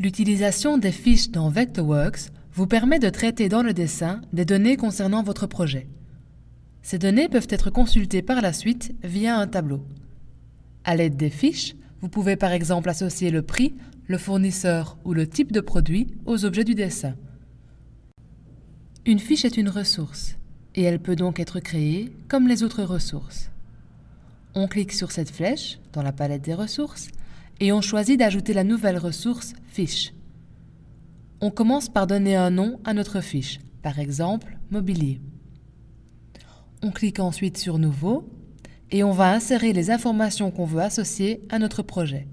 L'utilisation des fiches dans Vectorworks vous permet de traiter dans le dessin des données concernant votre projet. Ces données peuvent être consultées par la suite via un tableau. À l'aide des fiches, vous pouvez par exemple associer le prix, le fournisseur ou le type de produit aux objets du dessin. Une fiche est une ressource et elle peut donc être créée comme les autres ressources. On clique sur cette flèche dans la palette des ressources et on choisit d'ajouter la nouvelle ressource « Fiche ». On commence par donner un nom à notre fiche, par exemple « Mobilier ». On clique ensuite sur « Nouveau » et on va insérer les informations qu'on veut associer à notre projet.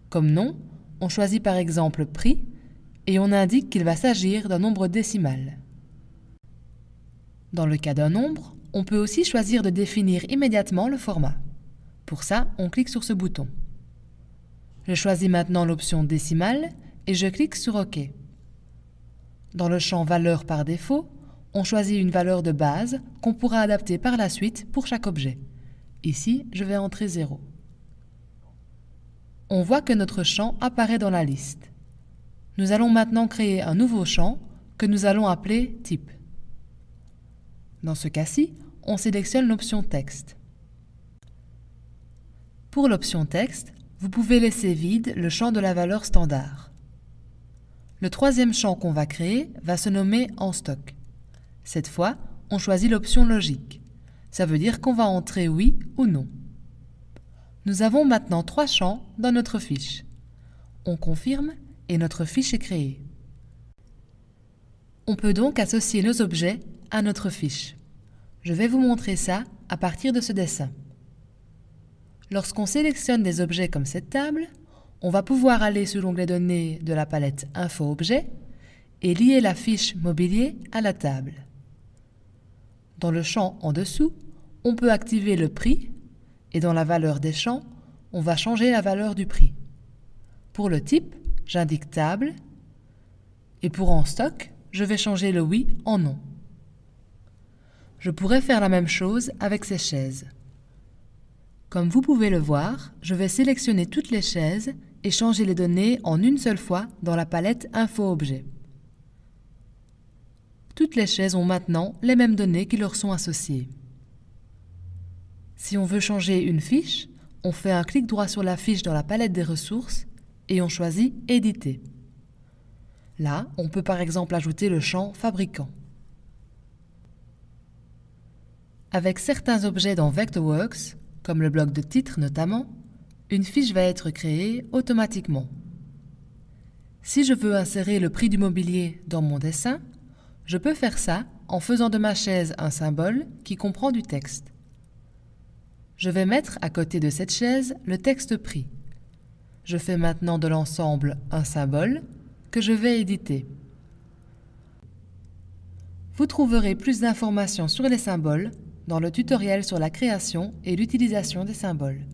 Comme nom, on choisit par exemple « Prix » et on indique qu'il va s'agir d'un nombre décimal. Dans le cas d'un nombre, on peut aussi choisir de définir immédiatement le format. Pour ça, on clique sur ce bouton. Je choisis maintenant l'option décimale et je clique sur OK. Dans le champ Valeur par défaut, on choisit une valeur de base qu'on pourra adapter par la suite pour chaque objet. Ici, je vais entrer 0. On voit que notre champ apparaît dans la liste. Nous allons maintenant créer un nouveau champ que nous allons appeler Type. Dans ce cas-ci, on sélectionne l'option Texte. Pour l'option Texte, vous pouvez laisser vide le champ de la valeur standard. Le troisième champ qu'on va créer va se nommer En stock. Cette fois, on choisit l'option Logique. Ça veut dire qu'on va entrer oui ou non. Nous avons maintenant 3 champs dans notre fiche. On confirme et notre fiche est créée. On peut donc associer nos objets à notre fiche. Je vais vous montrer ça à partir de ce dessin. Lorsqu'on sélectionne des objets comme cette table, on va pouvoir aller sur l'onglet Données de la palette Info Objet et lier la fiche Mobilier à la table. Dans le champ en dessous, on peut activer le prix et dans la valeur des champs, on va changer la valeur du prix. Pour le type, j'indique table et pour En stock, je vais changer le oui en non. Je pourrais faire la même chose avec ces chaises. Comme vous pouvez le voir, je vais sélectionner toutes les chaises et changer les données en une seule fois dans la palette Info Objet. Toutes les chaises ont maintenant les mêmes données qui leur sont associées. Si on veut changer une fiche, on fait un clic droit sur la fiche dans la palette des ressources et on choisit « Éditer ». Là, on peut par exemple ajouter le champ « Fabricant ». Avec certains objets dans Vectorworks, comme le bloc de titre notamment, une fiche va être créée automatiquement. Si je veux insérer le prix du mobilier dans mon dessin, je peux faire ça en faisant de ma chaise un symbole qui comprend du texte. Je vais mettre à côté de cette chaise le texte prix. Je fais maintenant de l'ensemble un symbole que je vais éditer. Vous trouverez plus d'informations sur les symboles dans le tutoriel sur la création et l'utilisation des symboles.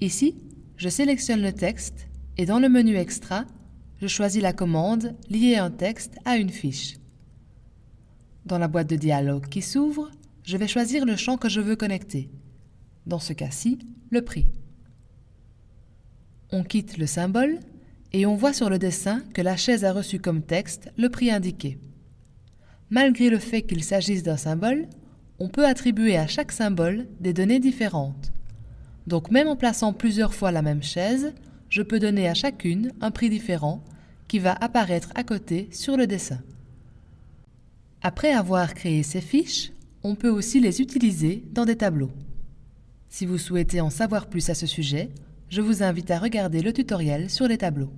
Ici, je sélectionne le texte et dans le menu Extra, je choisis la commande « Lier un texte à une fiche ». Dans la boîte de dialogue qui s'ouvre, je vais choisir le champ que je veux connecter. Dans ce cas-ci, le prix. On quitte le symbole et on voit sur le dessin que la chaise a reçu comme texte le prix indiqué. Malgré le fait qu'il s'agisse d'un symbole, on peut attribuer à chaque symbole des données différentes. Donc même en plaçant plusieurs fois la même chaise, je peux donner à chacune un prix différent qui va apparaître à côté sur le dessin. Après avoir créé ces fiches, on peut aussi les utiliser dans des tableaux. Si vous souhaitez en savoir plus à ce sujet, je vous invite à regarder le tutoriel sur les tableaux.